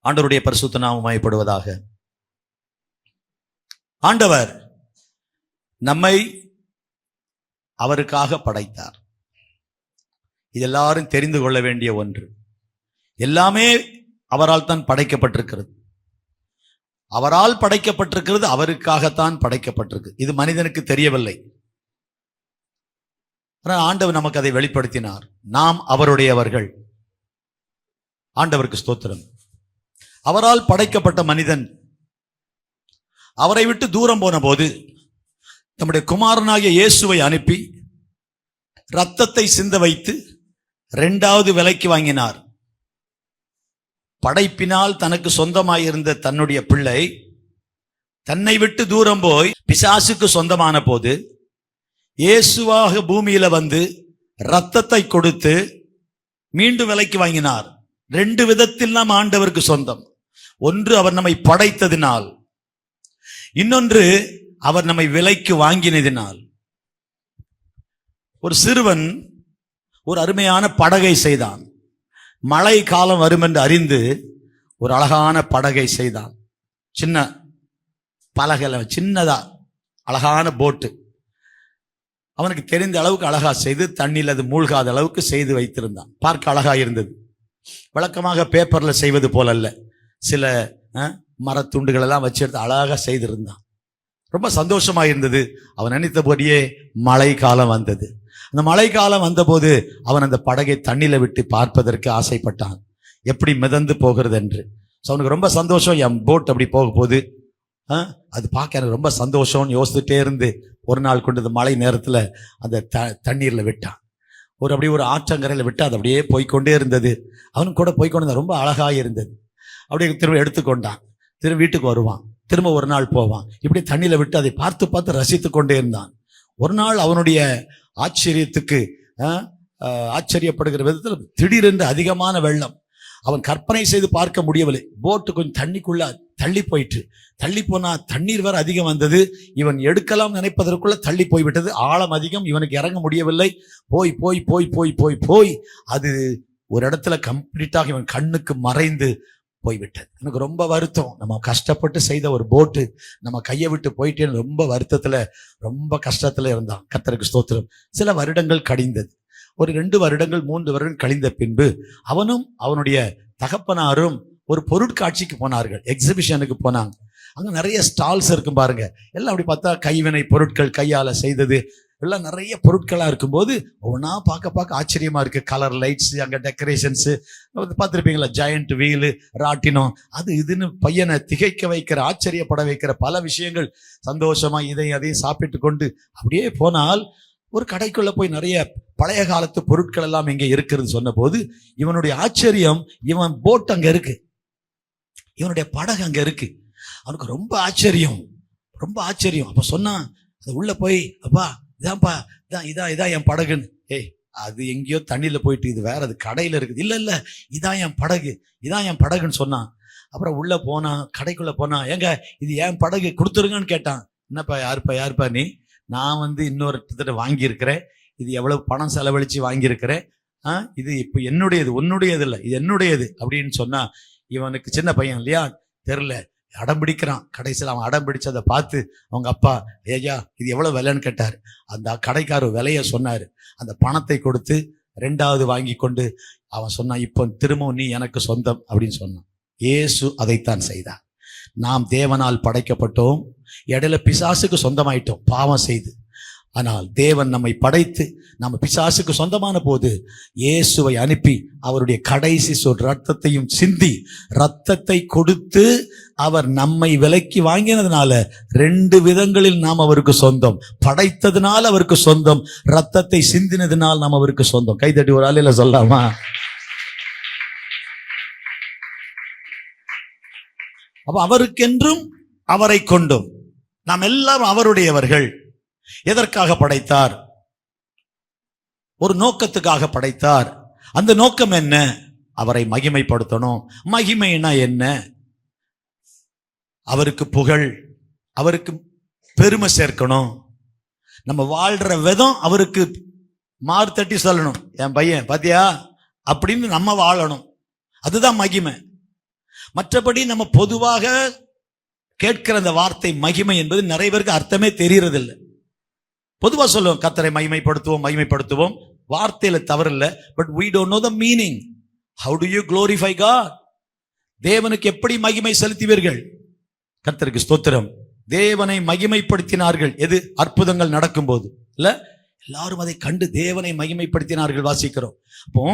ஆண்டவருடைய பரிசுத்த நாமம் மகிமைப்படுவதாக. ஆண்டவர் நம்மை அவருக்காக படைத்தார். இது எல்லாரும் தெரிந்து கொள்ள வேண்டிய ஒன்று. எல்லாமே அவரால் தான் படைக்கப்பட்டிருக்கிறது. அவரால் படைக்கப்பட்டிருக்கிறது, அவருக்காகத்தான் படைக்கப்பட்டிருக்கு. இது மனிதனுக்கு தெரியவில்லை. ஆண்டவர் நமக்கு அதை வெளிப்படுத்தினார். நாம் அவருடையவர்கள். ஆண்டவருக்கு ஸ்தோத்திரம். அவரால் படைக்கப்பட்ட மனிதன் அவரை விட்டு தூரம் போன போது நம்முடைய குமாரனாகிய இயேசுவை அனுப்பி இரத்தத்தை சிந்த வைத்து இரண்டாவது விலைக்கு வாங்கினார். படைப்பினால் தனக்கு சொந்தமாயிருந்த தன்னுடைய பிள்ளை தன்னை விட்டு தூரம் போய் பிசாசுக்கு சொந்தமான போது இயேசுவாக பூமியில வந்து இரத்தத்தை கொடுத்து மீண்டும் விலைக்கு வாங்கினார். ரெண்டு விதத்தில் நாம் ஆண்டவருக்கு சொந்தம். ஒன்று, அவர் நம்மை படைத்ததினால். இன்னொன்று, அவர் நம்மை விலைக்கு வாங்கினதினால். ஒரு சிறுவன் ஒரு அருமையான படகை செய்தான். மழை காலம் வரும் என்று அறிந்து ஒரு அழகான படகை செய்தான். சின்ன பலகை, சின்னதா அழகான போட்டு. அவனுக்கு தெரிந்த அளவுக்கு அழகா செய்து தண்ணியில் அது மூழ்காத அளவுக்கு செய்து வைத்திருந்தான். பார்க்க அழகா இருந்தது. வழக்கமாக பேப்பர்ல செய்வது போல அல்ல, சில மரத்துண்டுகள் எல்லாம் வச்சு எடுத்து அழகாக செய்திருந்தான். ரொம்ப சந்தோஷமா இருந்தது. அவன் நினைத்தபடியே மழை காலம் வந்தது. அந்த மழை காலம் வந்தபோது அவன் அந்த படகை தண்ணியில விட்டு பார்ப்பதற்கு ஆசைப்பட்டான், எப்படி மிதந்து போகிறது என்று. அவனுக்கு ரொம்ப சந்தோஷம். என் போட் அப்படி போக போகுது, அது பார்க்க எனக்கு ரொம்ப சந்தோஷம்னு யோசிச்சுட்டே இருந்து ஒரு நாள் கொண்டு மழை நேரத்தில் அந்த தண்ணீரில் விட்டான். அப்படியே ஒரு ஆற்றங்கரையில் விட்டு அது அப்படியே போய்கொண்டே இருந்தது. அவனுக்கு கூட போய்கொண்டு ரொம்ப அழகாக இருந்தது. அப்படியே திரும்ப எடுத்துக்கொண்டான். திரும்ப வீட்டுக்கு வருவான், திரும்ப ஒரு நாள் போவான். இப்படி தண்ணியில் விட்டு அதை பார்த்து பார்த்து ரசித்து கொண்டே இருந்தான். ஒரு நாள் அவனுடைய ஆச்சரியத்துக்கு ஆச்சரியப்படுகிற விதத்தில் திடீரென்று அதிகமான வெள்ளம். அவன் கற்பனை செய்து பார்க்க முடியவில்லை. போட்டு கொஞ்சம் தண்ணிக்குள்ள தள்ளி போயிட்டு, தள்ளி போனா தண்ணீர் வேற அதிகம் வந்தது. இவன் எடுக்கலாம் நினைப்பதற்குள்ள தள்ளி போய்விட்டது. ஆழம் அதிகம், இவனுக்கு இறங்க முடியவில்லை. போய் போய் போய் போய் போய் போய் அது ஒரு இடத்துல கம்ப்ளீட்டாக இவன் கண்ணுக்கு மறைந்து போய்விட்டது. எனக்கு ரொம்ப வருத்தம். நம்ம கஷ்டப்பட்டு செய்த ஒரு போட்டு நம்ம கையை விட்டு போயிட்டேன்னு ரொம்ப வருத்தத்துல, ரொம்ப கஷ்டத்துல இருந்தான். கர்த்தருக்கு ஸ்தோத்திரம். சில வருடங்கள் கழிந்தது. ஒரு 2 வருடங்கள் 3 வருடங்கள் கழிந்த பின்பு அவனும் அவனுடைய தகப்பனாரும் ஒரு பொருட்காட்சிக்கு போனார்கள். எக்ஸிபிஷனுக்கு போனாங்க. அங்க நிறைய ஸ்டால்ஸ் இருக்கும் பாருங்க. எல்லாம் அப்படி பார்த்தா கைவினை பொருட்கள், கையால செய்தது எல்லாம் நிறைய பொருட்களா இருக்கும்போது ஒவ்வொன்றா பார்க்க ஆச்சரியமா இருக்கு. கலர் லைட்ஸ், அங்க டெக்கரேஷன்ஸ் பார்த்துருப்பீங்களா, ஜாயண்ட் வீலு, ராட்டினம், அது இதுன்னு பையனை திகைக்க வைக்கிற, ஆச்சரியப்பட வைக்கிற பல விஷயங்கள். சந்தோஷமா இதையும் அதையும் சாப்பிட்டு கொண்டு அப்படியே போனால் ஒரு கடைக்குள்ள போய் நிறைய பழைய காலத்து பொருட்கள் எல்லாம் இங்க இருக்கிறது சொன்ன போது இவனுடைய ஆச்சரியம், இவன் போட் அங்க இருக்கு, இவனுடைய படகு அங்க இருக்கு. அவனுக்கு ரொம்ப ஆச்சரியம், ரொம்ப ஆச்சரியம். அப்ப சொன்னான், அது உள்ள போய், அப்பா இதான்ப்பா, இதான் என் படகுன்னு. ஏய், அது எங்கேயோ தண்ணியில போயிட்டு, இது வேற, அது கடையில இருக்குது. இல்ல இதான் என் படகு, இதான் என் படகுன்னு சொன்னான். அப்புறம் உள்ள போனா, கடைக்குள்ள போனா, ஏங்க இது என் படகு கொடுத்துருங்கன்னு கேட்டான். என்னப்பா, யாருப்பா நீ? நான் இன்னொரு வாங்கியிருக்கிறேன், இது எவ்வளவு பணம் செலவழிச்சு வாங்கியிருக்கிறேன், இது இப்ப என்னுடையது, உன்னுடையது இல்லை, இது என்னுடையது அப்படின்னு சொன்னா, இவனுக்கு சின்ன பையன் இல்லையா, தெரியல, அடம் பிடிக்கிறான். கடைசியில் அவன் அடம் பிடிச்சதை பார்த்து அவங்க அப்பா, ஏயா இது எவ்வளவு விலைன்னு கேட்டார். அந்த கடைக்காரர் விலைய சொன்னாரு. அந்த பணத்தை கொடுத்து 2வது வாங்கி கொண்டு அவன் சொன்னான், இப்போ திரும்பவும் நீ எனக்கு சொந்தம் அப்படின்னு சொன்னான். இயேசு அதைத்தான் செய்தார். நாம் தேவனால் படைக்கப்பட்டோம், இடையில பிசாசுக்கு சொந்தமாயிட்டோம் பாவம் செய்து. ஆனால் தேவன் நம்மை படைத்து நம்ம பிசாசுக்கு சொந்தமான போது இயேசுவை அனுப்பி அவருடைய கடைசி சொல் ரத்தத்தையும் சிந்தி ரத்தத்தை கொடுத்து அவர் நம்மை விலைக்கு வாங்கினதுனால 2 விதங்களில் நாம் அவருக்கு சொந்தம். படைத்ததுனால அவருக்கு சொந்தம், ரத்தத்தை சிந்தினதுனால் நாம் அவருக்கு சொந்தம். கைதட்டி ஒரு ஆளில சொல்லாமா? அப்ப அவருக்கென்றும் அவரை கொண்டும் நாம் எல்லாம் அவருடையவர்கள். எதற்காக படைத்தார்? ஒரு நோக்கத்துக்காக படைத்தார். அந்த நோக்கம் என்ன? அவரை மகிமைப்படுத்தணும். மகிமைனா என்ன? அவருக்கு புகழ், அவருக்கு பெருமை சேர்க்கணும். நம்ம வாழ்ற விதம் அவருக்கு மாறு தட்டி சொல்லணும், என் பையன் பாத்தியா அப்படின்னு நம்ம வாழணும். அதுதான் மகிமை. மற்றபடி நம்ம பொதுவாக கேட்கிற அந்த வார்த்தை மகிமை என்பது நிறைய பேருக்கு அர்த்தமே தெரியறதில்லை. பொதுவா சொல்லுவோம் கர்த்தரை மகிமைப்படுத்துவோம், வார்த்தையில தவறு இல்லை. But we don't know the meaning. How do you glorify God? தேவனுக்கு எப்படி மகிமை செலுத்துவீர்கள்? கர்த்தருக்கு ஸ்தோத்திரம். தேவனை மகிமைப்படுத்தினார்கள். எது? அற்புதங்கள் நடக்கும்போது இல்ல, எல்லாரும் அதை கண்டு தேவனை மகிமைப்படுத்தினார்கள் வாசிக்கிறோம். அப்போ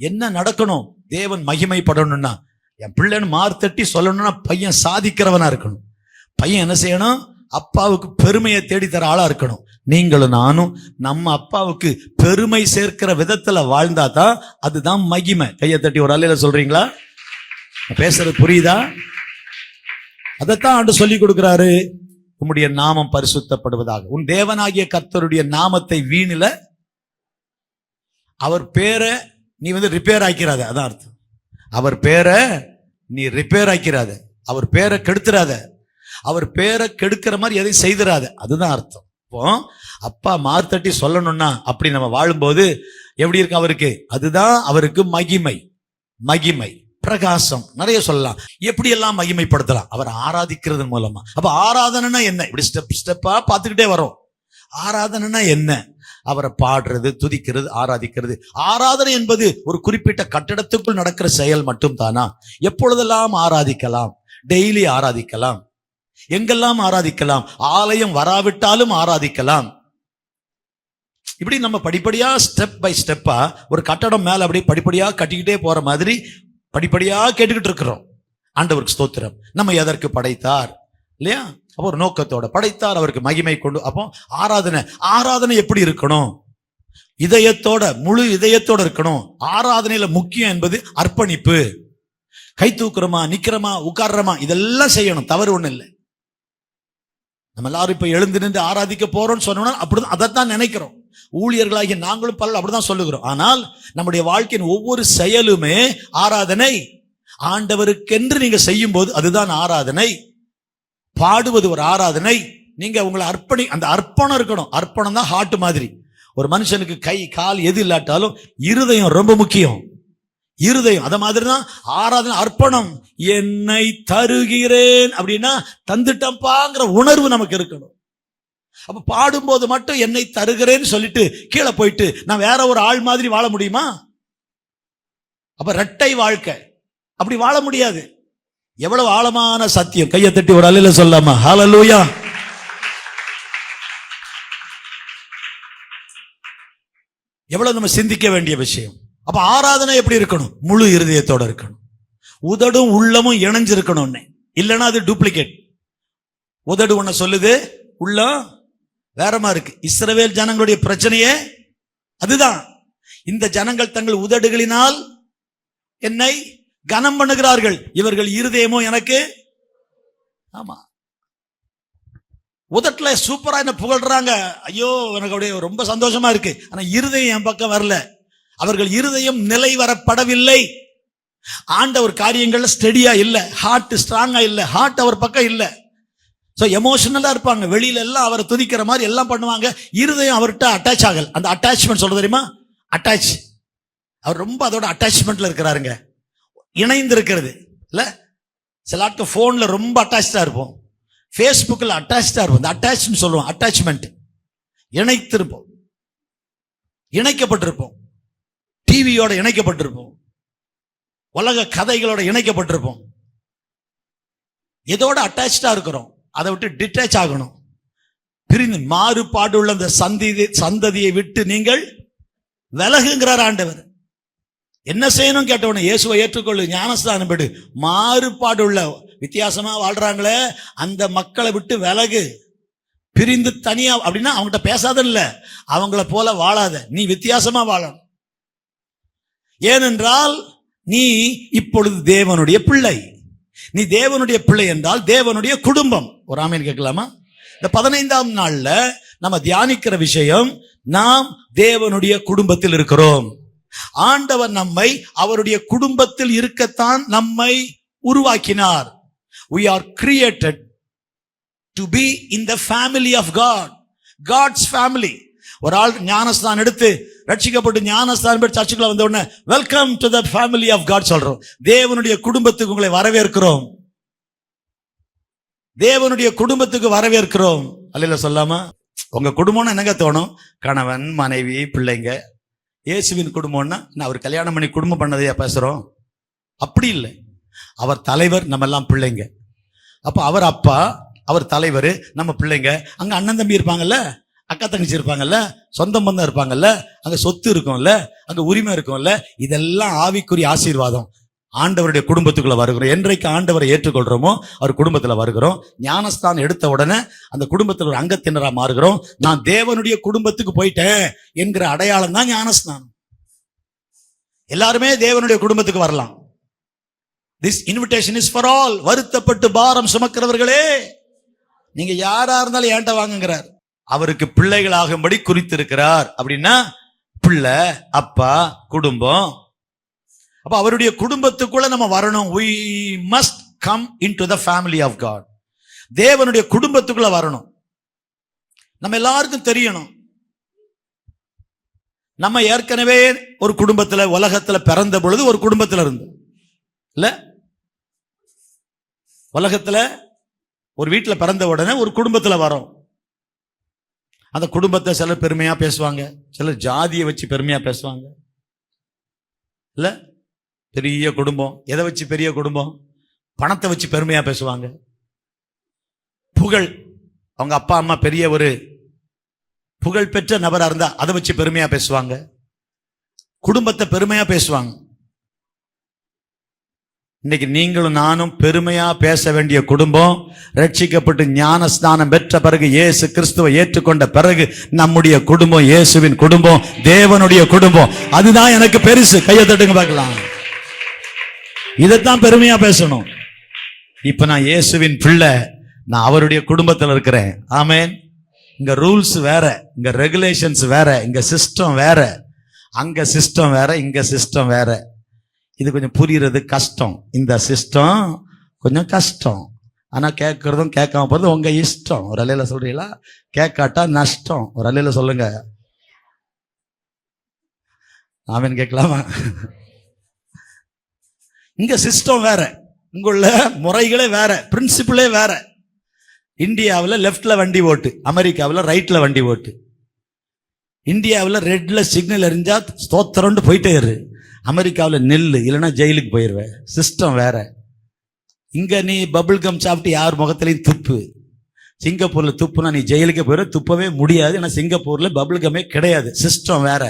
என்ன நடக்கணும்? தேவன் மகிமைப்படணும்னா, என் பிள்ளைன்னு மார்த்தட்டி சொல்லணும்னா பையன் சாதிக்கிறவனா இருக்கணும். பையன் என்ன செய்யணும்? அப்பாவுக்கு பெருமையை தேடித்தர ஆளா இருக்கணும். நீங்களும் நானும் நம்ம அப்பாவுக்கு பெருமை சேர்க்கிற விதத்துல வாழ்ந்தா தான் அதுதான் மகிமை. கையை தட்டி ஒரு அல்லையில சொல்றீங்களா? பேசுறது புரியுதா? அதைத்தான் ஆண்டு சொல்லி கொடுக்கிறாரு. உம்முடைய நாமம் பரிசுத்தப்படுவதாக. உன் தேவனாகிய கர்த்தருடைய நாமத்தை வீணில, அவர் பேரை நீ ரிப்பேர் ஆக்கிறாத. அதான் அர்த்தம். அவர் பேரை நீ ரிப்பேர் ஆக்கிறாத, அவர் பேரை கெடுத்துறாத, அவர் பேரை கெடுக்கிற மாதிரி எதையும் செய்திராத. அதுதான் அர்த்தம். இப்போ அப்பா மார்த்தட்டி சொல்லணும்னா அப்படி நம்ம வாழும்போது எப்படி இருக்கு அவருக்கு? அதுதான் அவருக்கு மகிமை. மகிமை, பிரகாசம், நிறைய சொல்லலாம். எப்படி எல்லாம் மகிமைப்படுத்தலாம்? அவர் ஆராதிக்கிறது மூலமா. அப்ப ஆராதனைனா என்ன? இப்படி ஸ்டெப்பா பார்த்துக்கிட்டே வரும். ஆராதனைனா என்ன? அவரை பாடுறது, துதிக்கிறது, ஆராதிக்கிறது. ஆராதனை என்பது ஒரு குறிப்பிட்ட கட்டடத்துக்குள் நடக்கிற செயல் மட்டும் தானா? எப்பொழுதெல்லாம் ஆராதிக்கலாம்? டெய்லி ஆராதிக்கலாம், எங்கெல்லாம் ஆராதிக்கலாம், ஆலயம் வராவிட்டாலும் ஆராதிக்கலாம். இப்படி நம்ம படிப்படியா ஸ்டெப் பை ஸ்டெப்பா ஒரு கட்டடம் மேல அப்படி படிப்படியா கட்டிக்கிட்டே போற மாதிரி படிப்படியா கேட்டுக்கிட்டு இருக்கிறோம். ஆண்டவருக்கு ஸ்தோத்திரம். நம்ம எதற்கு படைத்தார் இல்லையா? அப்போ ஒரு நோக்கத்தோட படைத்தார், அவருக்கு மகிமை கொண்டு. அப்போ ஆராதனை எப்படி இருக்கணும்? இதயத்தோட, முழு இதயத்தோட இருக்கணும். ஆராதனையில முக்கியம் என்பது அர்ப்பணிப்பு. கை தூக்குறோமா, நிக்கிறோமா, உட்கார்றோமா, இதெல்லாம் செய்யணும். தவறு ஒண்ணு இல்லை. நம்ம எல்லாரும் இப்ப எழுந்து நின்று ஆராதிக்க போறோம்னு சொன்னோம்னா அப்படிதான், அதைத்தான் நினைக்கிறோம். ஊழியர்களாகிய நாங்களும் பல அப்படிதான் சொல்லுகிறோம். ஆனால் நம்முடைய வாழ்க்கையின் ஒவ்வொரு செயலுமே ஆராதனை. ஆண்டவருக்கென்று நீங்க செய்யும் போது அதுதான் ஆராதனை. பாடுவது ஒரு ஆராதனை. நீங்க உங்களை அந்த அர்ப்பணம் இருக்கணும். அர்ப்பணம் தான் ஹார்ட் மாதிரி. ஒரு மனுஷனுக்கு கை கால் எது இல்லாட்டாலும் இருதயம் ரொம்ப முக்கியம். இருதயம் அத மாதிரிதான் ஆராதனை, அர்ப்பணம். என்னை தருகிறேன் அப்படின்னா தந்துட்டப்பாங்கிற உணர்வு நமக்கு இருக்கணும். அப்ப பாடும்போது மட்டும் என்னை தருகிறேன்னு சொல்லிட்டு கீழே போயிட்டு நான் வேற ஒரு ஆள் மாதிரி வாழ முடியுமா? அப்ப இரட்டை வாழ்க்கை, அப்படி வாழ முடியாது. எவ்வளவு ஆழமான சத்தியம். கையை தட்டி ஒரு அல்லேலூயா சொல்லாமா? ஹல்லேலூயா. எவ்வளவு நம்ம சிந்திக்க வேண்டிய விஷயம். அப்ப ஆராதனை எப்படி இருக்கணும்? முழு இருதயத்தோட இருக்கணும். உதடும் உள்ளமும் இணைஞ்சிருக்கணும். இல்லைன்னா அது டூப்ளிகேட். உதடு ஒண்ணு சொல்லுது, உள்ளம் வேறமா இருக்கு. இஸ்ரவேல் ஜனங்களுடைய பிரச்சனையே அதுதான். இந்த ஜனங்கள் தங்கள் உதடுகளினால் என்னை கனம் பண்ணுகிறார்கள், இவர்கள் இருதயமோ எனக்கு. ஆமா, உதட்டுல சூப்பரா என்ன புகழ்றாங்க, ஐயோ எனக்கு அப்படியே ரொம்ப சந்தோஷமா இருக்கு. ஆனா இருதயம் என் பக்கம் வரல. அவர்கள் இருதயம் நிலை வரப்படவில்லை. ஆண்டவர் காரியங்கள்ல ஸ்டெடியா இல்ல, ஹார்ட் ஸ்ட்ராங்கா இல்ல, ஹார்ட் அவர் பக்கம் இல்ல. சோ எமோஷனலா இருப்பாங்க, வெளியில எல்லாம் அவரை துதிக்கிற மாதிரி எல்லாம் பண்ணுவாங்க. இருதயம் அவர்கிட்ட அட்டாச் ஆகல. அந்த அட்டாச்மெண்ட் சொல்ல தெரியுமா? அட்டாச். அவர் ரொம்ப அதோட அட்டாச்மெண்ட்ல இருக்கிறாருங்க, இணைந்து இருக்கிறது இல்ல. சில ஆட்கள் போன்ல ரொம்ப அட்டாச்சா இருப்போம், பேஸ்புக்ல அட்டாச்சா இருப்போம். இந்த அட்டாச்மெண்ட் சொல்லுவோம், அட்டாச்மெண்ட். இணைத்திருப்போம், இணைக்கப்பட்டிருப்போம், டிவியோட இணைக்கப்பட்டிருப்போம், உலக கதைகளோட இணைக்கப்பட்டிருப்போம். எதோட அட்டாச்சா இருக்கிறோம், அதை விட்டு டிட்டாச் ஆகணும். பிரிந்து மாறுபாடு உள்ள அந்த சந்ததியை விட்டு நீங்கள் விலகுங்கிறார் ஆண்டவர். என்ன செய்யணும் கேட்டவன இயேசுவை ஏற்றுக்கொள்ளு, ஞானஸ்தானம் பெடு. மாறுபாடு உள்ள வித்தியாசமா வாழ்றாங்களே அந்த மக்களை விட்டு விலகு. பிரிந்து தனியா அப்படின்னா அவங்ககிட்ட பேசாத இல்ல, அவங்கள போல வாழாத, நீ வித்தியாசமா வாழணும். ஏனென்றால் நீ இப்பொழுது தேவனுடைய பிள்ளை. நீ தேவனுடைய பிள்ளை என்றால் தேவனுடைய குடும்பம். ஒரு ஆமீன் கேட்கலாமா? இந்த 15ஆம் நாள்ல நம்ம தியானிக்கிற விஷயம், நாம் தேவனுடைய குடும்பத்தில் இருக்கிறோம். ஆண்டவர் நம்மை அவருடைய குடும்பத்தில் இருக்கத்தான் நம்மை உருவாக்கினார். We are created to be in the family of God. God's family. ஒரு ஆள் ஞானஸ்தானம் எடுத்து ரட்சிக்கப்பட்டு ஞானஸ்தானம் பெற்று சர்ச்சுக்குள்ள வந்த உடனே welcome to the family of God சொல்றோம். தேவனுடைய குடும்பத்துக்கு உங்களை வரவேற்கிறோம், தேவனுடைய குடும்பத்துக்கு வரவேற்கிறோம். அல்லேலூயா சொல்லாமா? உங்க குடும்பம்னு என்னங்க தோணும்? கணவன், மனைவி, பிள்ளைங்க. இயேசுவின் குடும்பம்னா நான் அவர் கல்யாணம் பண்ணி குடும்பம் பண்ணதையா பேசுறோம்? அப்படி இல்லை. அவர் தலைவர், நம்ம எல்லாம் பிள்ளைங்க. அப்ப அவர் அப்பா, அவர் தலைவர், நம்ம பிள்ளைங்க. அங்க அண்ணன் தம்பி இருப்பாங்கல்ல, அக்கா தங்கச்சி இருப்பாங்கல்ல, சொந்த பந்தம் இருப்பாங்கல்ல, அங்க சொத்து இருக்கும்ல, அங்க உரிமை இருக்கும்ல. இதெல்லாம் ஆவிக்குரிய ஆசீர்வாதம். ஆண்டவருடைய குடும்பத்துக்குள்ள வருகிறோம். என்றைக்கு ஆண்டவரை ஏற்றுக்கொள்றோமோ அவர் குடும்பத்துல வருகிறோம். ஞானஸ்தானம் எடுத்த உடனே அந்த குடும்பத்தில் ஒரு அங்கத்தினரா மாறுகிறோம். நான் தேவனுடைய குடும்பத்துக்கு போயிட்டேன் என்கிற அடையாளம் தான் ஞானஸ்தானம். எல்லாருமே தேவனுடைய குடும்பத்துக்கு வரலாம். This invitation is for all. வருத்தப்பட்டு பாரம் சுமக்கிறவர்களே, நீங்க யாரா இருந்தாலும் ஏன்ட்ட வாங்குங்கிறார். அவருக்கு பிள்ளைகளாகும்படி குறித்திருக்கிறார். அப்படின்னா பிள்ளை, அப்பா, குடும்பம். அப்ப அவருடைய குடும்பத்துக்குள்ள நம்ம வரணும். We must come into the family of God. தேவனுடைய குடும்பத்துக்குள்ள வரணும். நம்ம எல்லாருக்கும் தெரியணும், நம்ம ஏற்கனவே ஒரு குடும்பத்துல, உலகத்துல பிறந்த பொழுது ஒரு குடும்பத்துல இருந்து இல்ல, உலகத்துல ஒரு வீட்டுல பிறந்த உடனே ஒரு குடும்பத்துல வரோம். அந்த குடும்பத்தை சிலர் பெருமையா பேசுவாங்க, சிலர் ஜாதியை வச்சு பெருமையா பேசுவாங்க. இல்ல, பெரிய குடும்பம். எதை வச்சு பெரிய குடும்பம்? பணத்தை வச்சு பெருமையா பேசுவாங்க. புகழ், அவங்க அப்பா அம்மா பெரிய ஒரு புகழ் பெற்ற நபரா இருந்தா அதை வச்சு பெருமையா பேசுவாங்க. குடும்பத்தை பெருமையா பேசுவாங்க. இன்னைக்கு நீங்களும் நானும் பெருமையா பேச வேண்டிய குடும்பம், ரட்சிக்கப்பட்டு ஞானஸ்நானம் பெற்ற பிறகு, இயேசு கிறிஸ்துவை ஏற்றுக்கொண்ட பிறகு நம்முடைய குடும்பம் இயேசுவின் குடும்பம், தேவனுடைய குடும்பம். அதுதான் எனக்கு பெருசு. கையை தட்டுங்க பார்க்கலாம். இதைத்தான் பெருமையா பேசணும். இப்ப நான் இயேசுவின் பிள்ளை, நான் அவருடைய குடும்பத்தில் இருக்கிறேன். ஆமென். இங்க ரூல்ஸ் வேற, இங்க ரெகுலேஷன்ஸ் வேற, இங்க சிஸ்டம் வேற. அங்க சிஸ்டம் வேற, இங்க சிஸ்டம் வேற. இது கொஞ்சம் புரியுறது கஷ்டம். இந்த சிஸ்டம் கொஞ்சம் கஷ்டம். ஆனா கேட்கறதும் கேட்காம போறது உங்க இஷ்டம். ஒரு அலையில சொல்றீங்களா? கேட்காட்டா நஷ்டம். ஒரு அலையில சொல்லுங்க. ஆமென். கேட்கலாமா? இங்க சிஸ்டம் வேற, இங்குள்ள முறைகளே வேற, பிரின்சிபிளே வேற. இந்தியாவில் லெப்ட்ல வண்டி ஓட்டு, அமெரிக்காவில் ரைட்ல வண்டி ஓட்டு. இந்தியாவில் ரெட்ல சிக்னல் எரிஞ்சா ஸ்தோத்திரம்னு போயிட்டே இரு. அமெரிக்காவில் நெல்லு, இல்லைன்னா ஜெயிலுக்கு போயிடுவேன். சிஸ்டம் வேற. இங்க நீ பபிள் கம் சாப்பிட்டு யார் முகத்திலையும் துப்பு. சிங்கப்பூர்ல துப்புனா நீ ஜெயிலுக்கு போயிடுற. துப்பவே முடியாது, ஏன்னா சிங்கப்பூர்ல பபிள் கமே கிடையாது. சிஸ்டம் வேற.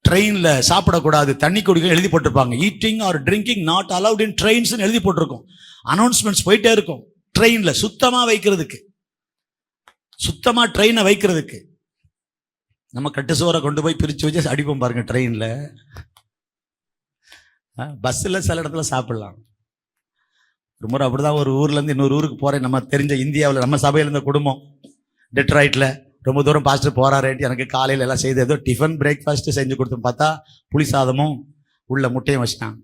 ட்ரெயின்ல சாப்பிடக்கூடாது, தண்ணி குடிக்க எழுதி போட்டிருப்பாங்க. Eating R drinking not allowed in trains எழுதி போட்டிருக்கும். அனௌன்ஸ்மெண்ட்ஸ் போயிட்டே இருக்கும். ட்ரெயின்ல சுத்தமா வைக்கிறதுக்கு, சுத்தமா ட்ரெயினை வைக்கிறதுக்கு. நம்ம கட்டு சோறை கொண்டு போய் பிரிச்சு வச்சு அடிப்போம் பாருங்க ட்ரெயின்ல. பஸ்ஸில் சில இடத்துல சாப்பிடலாம். ஒரு முறை அப்படிதான் ஒரு ஊர்ல இருந்து இன்னொரு ஊருக்கு போறேன். நம்ம தெரிஞ்ச இந்தியாவில் நம்ம சபையில் இருந்த குடும்பம் டெட்ராய்ட்ல ரொம்ப தூரம் பாஸ்டர் போறாரேன்ட்டு எனக்கு காலையில் எல்லாம் செய்து ஏதோ டிஃபன் பிரேக்ஃபாஸ்ட் செஞ்சு கொடுத்தோம். பார்த்தா புளி சாதமும் உள்ள முட்டையும் வச்சுட்டாங்க.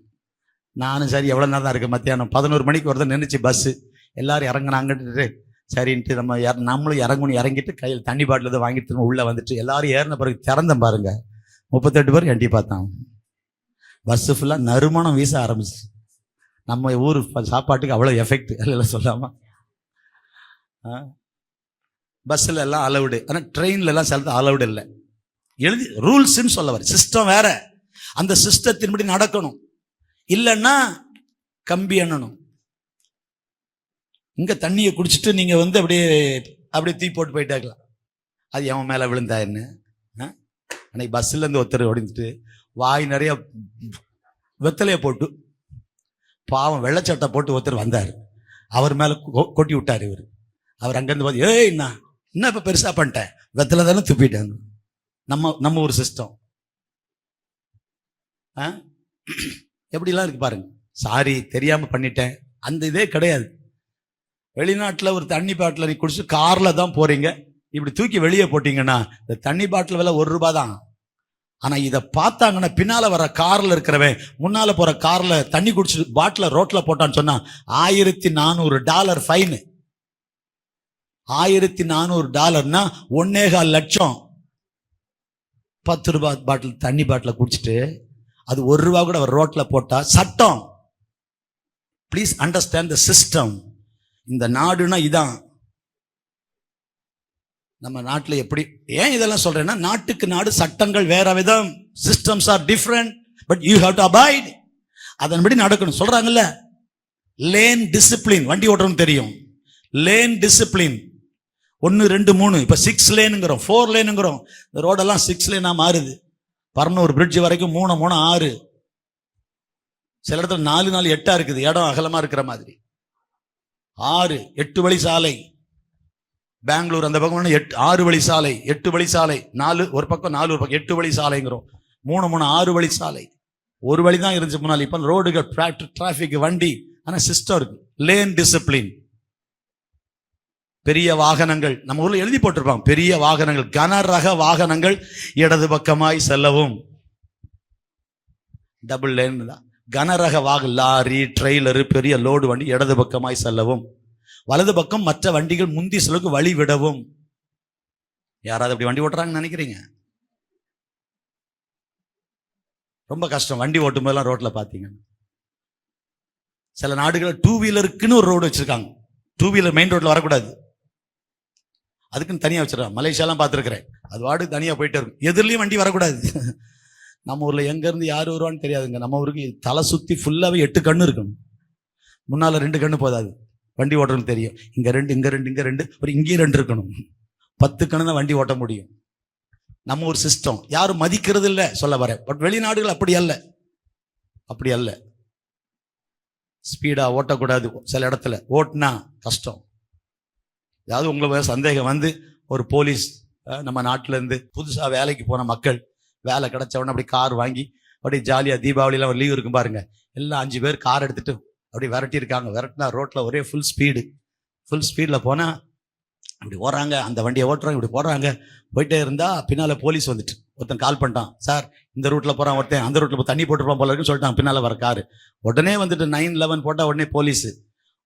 நானும் சரி எவ்வளோ நேரம் தான் இருக்கு, மத்தியானம் 11 மணிக்கு வரதான் நின்றுச்சு பஸ்ஸு. எல்லாரும் இறங்கினாங்கட்டு சரின்ட்டு நம்மளும் இறங்கணும். இறங்கிட்டு கையில் தண்ணி பாட்டில் தான் வாங்கிட்டு உள்ளே வந்துட்டு எல்லாரும் ஏறின பிறகு திறந்தேன் பாருங்க, 38 பேர் எட்டி பார்த்தாங்க. பஸ்ஸு ஃபுல்லாக நறுமணம் வீச ஆரம்பிச்சு. நம்ம ஊர் சாப்பாட்டுக்கு அவ்வளோ எஃபெக்ட் எல்லாம் சொல்லாமா. பஸ்ஸில் எல்லாம் அலவுடு, ஆனால் ட்ரெயின்ல எல்லாம் சில அலவுடு இல்லை. எழுதி ரூல்ஸ்ன்னு சொல்ல வர சிஸ்டம் வேற. அந்த சிஸ்டத்தின்படி நடக்கணும், இல்லைன்னா கம்பி எண்ணணும். இங்க தண்ணியை குடிச்சிட்டு நீங்க அப்படியே தீ போட்டு போயிட்டாக்கலாம். அது எவன் மேல விழுந்தா என்ன? அன்னைக்கு பஸ்ல இருந்து ஒருத்தர் ஒடிந்துட்டு வாய் நிறைய வெத்தலைய போட்டு, பாவம் வெள்ளச்சட்டை போட்டு ஒருத்தர் வந்தார். அவர் மேல கொட்டி விட்டார். அவர் அங்கிருந்து பார்த்து, ஏய் என்ன இப்ப பெருசா பண்ணிட்டேன், வெத்தலை தானே துப்பிட்டாங்க. நம்ம ஒரு சிஸ்டம் எப்படிலாம் இருக்கு பாருங்க. சாரி தெரியாம பண்ணிட்டேன், அந்த இதே கிடையாது. வெளிநாட்டில் ஒரு தண்ணி பாட்டில் நீ குடிச்சு காரில் தான் போறீங்க, இப்படி தூக்கி வெளியே போட்டீங்கன்னா இந்த தண்ணி பாட்டில் விலை ₹1 தான். ஆனால் இதை பார்த்தாங்கன்னா பின்னால் வர காரில் இருக்கிறவன் முன்னால் போகிற காரில் தண்ணி குடிச்சு பாட்டில் ரோட்டில் போட்டான்னு சொன்னா $1400 ஃபைனு. $1400 1.25 லட்சம். ரூபாய் பாட்டில் தண்ணி பாட்டில குடிச்சிட்டு அது ₹1 கூட அவர் ரோட்ல போட்டா சட்டம். Please understand the system. இந்த நாடுனா இதான். நம்ம நாட்டில் எப்படி, ஏன் இதெல்லாம் சொல்றேன்னா, நாட்டுக்கு நாடு சட்டங்கள் வேற விதம், systems R different, but you have to abide. அதன்படி நடக்கணும். சொல்றாங்கல்ல, லேன் டிசிப்ளின். வண்டி ஓட்டணும் தெரியும், லேன் டிசிப்ளின். 1 2 3, இப்ப 6 லேனுங்கிறோம், 4 லேனுங்கிறோம். இந்த ரோடெல்லாம் 6 லேனா மாறுது. பரனூர் பிரிட்ஜ் வரைக்கும் 3 3 6, சில இடத்துல 4 4 8 இருக்குது, இடம் அகலமா இருக்கிற மாதிரி. 6 8 வழி சாலை. பெங்களூர் அந்த பக்கம் 6 வழி சாலை, 8 வழி சாலை, 4 ஒரு பக்கம் 4 ஒரு பக்கம், 8 வழி சாலைங்கிறோம். 3 3 6 வழி சாலை. ஒரு வழி தான் இருந்துச்சு முன்னாள். இப்ப ரோடுகள், டிராபிக், வண்டி, ஆனா சிஸ்டம் இருக்கு. Lane discipline. பெரிய வாகனங்கள், நம்ம ஊர்ல எழுதி போட்டிருப்பாங்க, பெரிய வாகனங்கள், கனரக வாகனங்கள் இடது பக்கமாய் செல்லவும். டபுள் லேன் தான். கனரக வாகனம், லாரி, ட்ரெய்லரு, பெரிய லோடு வண்டி இடது பக்கமாய் செல்லவும். வலது பக்கம் மற்ற வண்டிகள் முந்தி செலவுக்கு வழி விடவும். யாராவது அப்படி வண்டி ஓட்டுறாங்கன்னு நினைக்கிறீங்க? ரொம்ப கஷ்டம் வண்டி ஓட்டும் போதெல்லாம். ரோட்ல பாத்தீங்க, சில நாடுகள் 2 வீலருக்குன்னு ஒரு ரோடு வச்சிருக்காங்க. 2 வீலர் மெயின் ரோட்ல வரக்கூடாது, அதுக்குன்னு தனியா வச்சிருக்காங்க. மலேசியாலாம் பார்த்துருக்கிறேன், அது வாடு தனியா போயிட்டே இருக்கும். எதிரிலையும் வண்டி வரக்கூடாது. நம்ம ஊர்ல எங்க இருந்து யாரு வருவான்னு தெரியாதுங்க. நம்ம ஊருக்கு தலை சுத்தி ஃபுல்லாவே 8 கண்ணு இருக்கணும். முன்னால 2 கண்ணு போதாது, வண்டி ஓட்டணும் தெரியும். இங்க 2 இங்க 2 இங்க 2, ஒரு இங்கே 2 இருக்கணும். 10 கண்ணு தான் வண்டி ஓட்ட முடியும். நம்ம ஒரு சிஸ்டம் யாரும் மதிக்கிறது இல்லை சொல்ல வர. பட் வெளிநாடுகள் அப்படி அல்ல, அப்படி அல்ல. ஸ்பீடா ஓட்டக்கூடாது. சில இடத்துல ஓட்டினா கஷ்டம். ஏதாவது உங்களுக்கு சந்தேகம் வந்து, ஒரு போலீஸ், நம்ம நாட்டில இருந்து புதுசா வேலைக்கு போன மக்கள், வேலை கிடைச்ச உடனே அப்படி கார் வாங்கி அப்படி ஜாலியா, தீபாவளியில ஒரு லீவ் இருக்கும் பாருங்க, எல்லாம் 5 பேர் கார் எடுத்துட்டு அப்படி விரட்டி இருக்காங்க. விரட்டினா ரோட்ல ஒரே ஃபுல் ஸ்பீட்ல போனா அப்படி ஓடுறாங்க. அந்த வண்டியை ஓட்டுறாங்க, இப்படி போடுறாங்க. போயிட்டே இருந்தா பின்னால போலீஸ் வந்துட்டு ஒருத்தன் கால் பண்ணிட்டான், சார் இந்த ரூட்ல போறான் ஒருத்தன், அந்த ரூட்ல தண்ணி போட்டுருப்பான் போல இருக்குன்னு சொல்லிட்டான். பின்னால வர காரு உடனே வந்துட்டு 911 போட்டா உடனே போலீஸ்.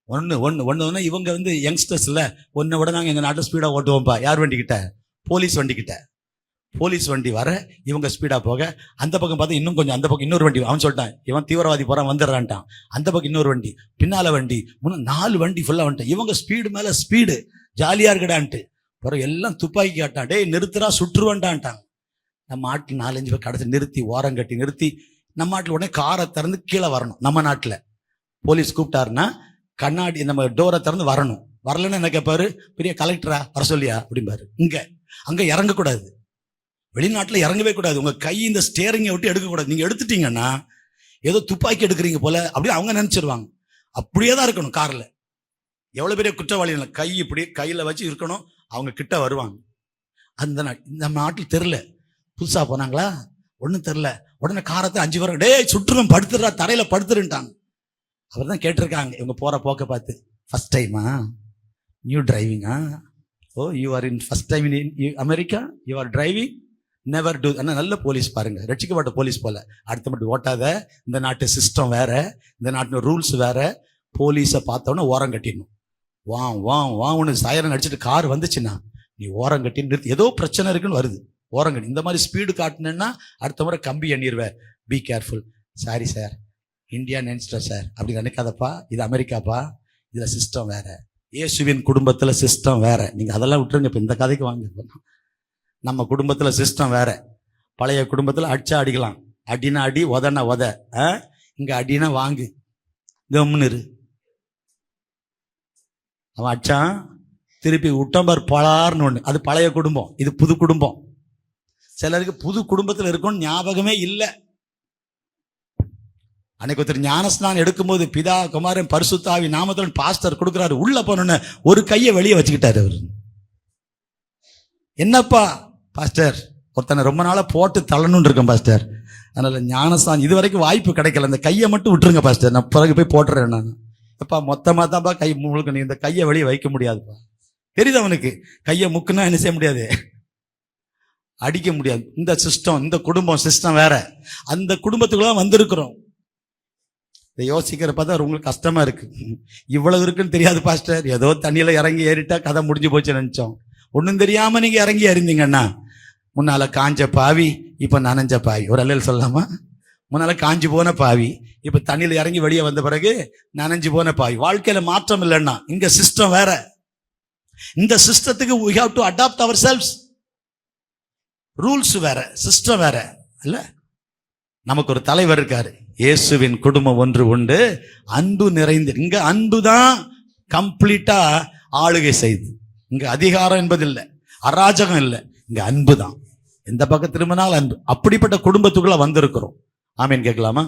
ஒன்னு இவங்க வந்து யங்ஸ்டர்ஸ்ல, ஒன்னு விட நாங்க எங்க நாட்டில் ஸ்பீடா ஓட்டுவோம்ப்பா. யார் வண்டி கிட்ட? போலீஸ் வண்டி கிட்ட. போலீஸ் வண்டி வர இவங்க ஸ்பீடா போக, அந்த பக்கம் பார்த்தா இன்னும் கொஞ்சம், அந்த பக்கம் இன்னொரு வண்டி. அவன் சொல்லிட்டான், இவன் தீவிரவாதி போறான் வந்துடுறான்ட்டான். அந்த பக்கம் இன்னொரு வண்டி, பின்னால வண்டி, 4 வண்டி ஃபுல்லா வந்துட்டான். இவங்க ஸ்பீடு மேல ஸ்பீடு, ஜாலியா இருக்கடான்ட்டு. பிறகு எல்லாம் துப்பாக்கி காட்டான், டேய் நிறுத்துறா சுற்றுவன்டான்ட்டாங்க. நம்ம ஆட்டில் 4 5 பேர் கடைசி நிறுத்தி, ஓரம் கட்டி நிறுத்தி. நம்ம நாட்டில் உடனே காரை திறந்து கீழே வரணும். நம்ம நாட்டில் போலீஸ் கூப்பிட்டாருன்னா கண்ணாடி நம்ம டோரை திறந்து வரணும். வரலன்னு என்ன கேட்பாரு, பெரிய கலெக்டரா வர சொல்லியா அப்படிம்பாரு. அங்க இறங்கக்கூடாது. வெளிநாட்டில் இறங்கவே கூடாது. உங்க கை இந்த ஸ்டேரிங்கை விட்டு எடுக்கக்கூடாது. நீங்க எடுத்துட்டீங்கன்னா ஏதோ துப்பாக்கி எடுக்கிறீங்க போல அப்படி அவங்க நினைச்சிருவாங்க. அப்படியே தான் இருக்கணும் கார்ல. எவ்வளவு பெரிய குற்றவாளிகள் கை இப்படி கையில வச்சு இருக்கணும், அவங்க கிட்ட வருவாங்க. அந்த நம்ம நாட்டில் தெரியல, புதுசா போனாங்களா, ஒன்றும் தெரியல. உடனே காரத்தை 5 பேர், டேய் சுற்றுலும் படுத்துடுறா, தரையில படுத்துருன்ட்டாங்க. அவர் தான் கேட்டிருக்காங்க இவங்க போற போக்க பார்த்து, ஃபர்ஸ்ட் டைமா நியூ டிரைவிங்கா? Oh you are in first time in America, you are driving, never do. ஆனால் நல்ல போலீஸ் பாருங்க, ரட்சிக்கப்பட்ட போலீஸ் போல. அடுத்த மட்டும் ஓட்டாத, இந்த நாட்டு சிஸ்டம் வேற, இந்த நாட்டு ரூல்ஸ் வேற. போலீஸை பார்த்தோன்னே ஓரம் கட்டிடணும். வா ஒன்று சைரன் அடிச்சுட்டு கார் வந்துச்சுன்னா நீ ஓரம் கட்டி நிறுத்தி, ஏதோ பிரச்சனை இருக்குன்னு வருது, ஓரம் கட்டி. இந்த மாதிரி ஸ்பீடு காட்டினேன்னா அடுத்த முறை கம்பி எண்ணிடுவேன். Be careful. Sorry sir, India நினைச்சிட்டேன் சார், அப்படி நினைக்காதப்பா, இது அமெரிக்காப்பா, இதுல சிஸ்டம் வேற. இயேசுவின் குடும்பத்துல சிஸ்டம் வேற. நீங்க அதெல்லாம் விட்டுருங்க, இப்ப இந்த கதைக்கு வாங்க. நம்ம குடும்பத்துல சிஸ்டம் வேற. பழைய குடும்பத்துல அடிச்சா அடிக்கலாம், அடினா அடி, உதனா உத. இங்க அடினா வாங்கு, கம்முன்னு இரு. அவன் அடிச்சான், திருப்பி விட்டம்பர் பலார்னு ஒண்ணு. அது பழைய குடும்பம், இது புது குடும்பம். சிலருக்கு புது குடும்பத்துல இருக்கும்னு ஞாபகமே இல்லை. அன்னைக்கு ஒருத்தர் ஞானஸ்நானம் எடுக்கும்போது பிதா குமாரன் பரிசுத்தாவி நாமத்துடன் பாஸ்டர் கொடுக்குறாரு. உள்ள போனோன்னு ஒரு கையை வெளியே வச்சுக்கிட்டாரு அவரு. என்னப்பா பாஸ்டர், ஒருத்தனை ரொம்ப நாளா போட்டு தள்ளணும்னு இருக்கேன் பாஸ்டர், அதனால ஞானஸ்நானம் இது வரைக்கும் வாய்ப்பு கிடைக்கல, அந்த கையை மட்டும் விட்டுருங்க பாஸ்டர், நான் பிறகு போய் போட்டுறேன். நான் எப்பா மொத்தமா தான்ப்பா கை முழுக்க, நீ இந்த கையை வெளியே வைக்க முடியாதுப்பா. தெரியுது அவனுக்கு, கையை முக்குன்னா என்ன செய்ய முடியாது, அடிக்க முடியாது. இந்த சிஸ்டம், இந்த குடும்பம் சிஸ்டம் வேற. அந்த குடும்பத்துக்குள்ள வந்திருக்கிறோம். இதை யோசிக்கிறப்ப தான் உங்களுக்கு கஷ்டமா இருக்கு. இவ்வளவு இருக்குன்னு தெரியாது பாஸ்டர், ஏதோ தண்ணியில இறங்கி ஏறிட்டா கதை முடிஞ்சு போச்சு நினைச்சோம். ஒன்றும் தெரியாம நீங்க இறங்கி அறிந்தீங்கன்னா முன்னால காஞ்ச பாவி இப்ப நனைஞ்ச பாவி. ஒரு அல்லல் சொல்லலாமா? முன்னால காஞ்சி போன பாவி, இப்ப தண்ணியில இறங்கி வெளியே வந்த பிறகு நனைஞ்சு போன பாவி. வாழ்க்கையில மாற்றம் இல்லைன்னா இங்க சிஸ்டம் வேற. இந்த சிஸ்டத்துக்கு we have to adapt ourselves. Rules வேற, சிஸ்டம் வேற இல்ல. நமக்கு ஒரு தலைவர் இருக்காரு. இயேசுவின் குடும்பம் ஒன்று உண்டு, அன்பு நிறைந்து. இங்க அன்பு தான் கம்ப்ளீட்டா ஆளுகை செய்து. இங்க அதிகாரம் என்பது இல்லை, அராஜகம் இல்லை, இங்க அன்பு தான். எந்த பக்கம் திரும்பினாலும் அன்பு. அப்படிப்பட்ட குடும்பத்துக்குள்ள வந்திருக்கிறோம். ஆமீன் கேட்கலாமா?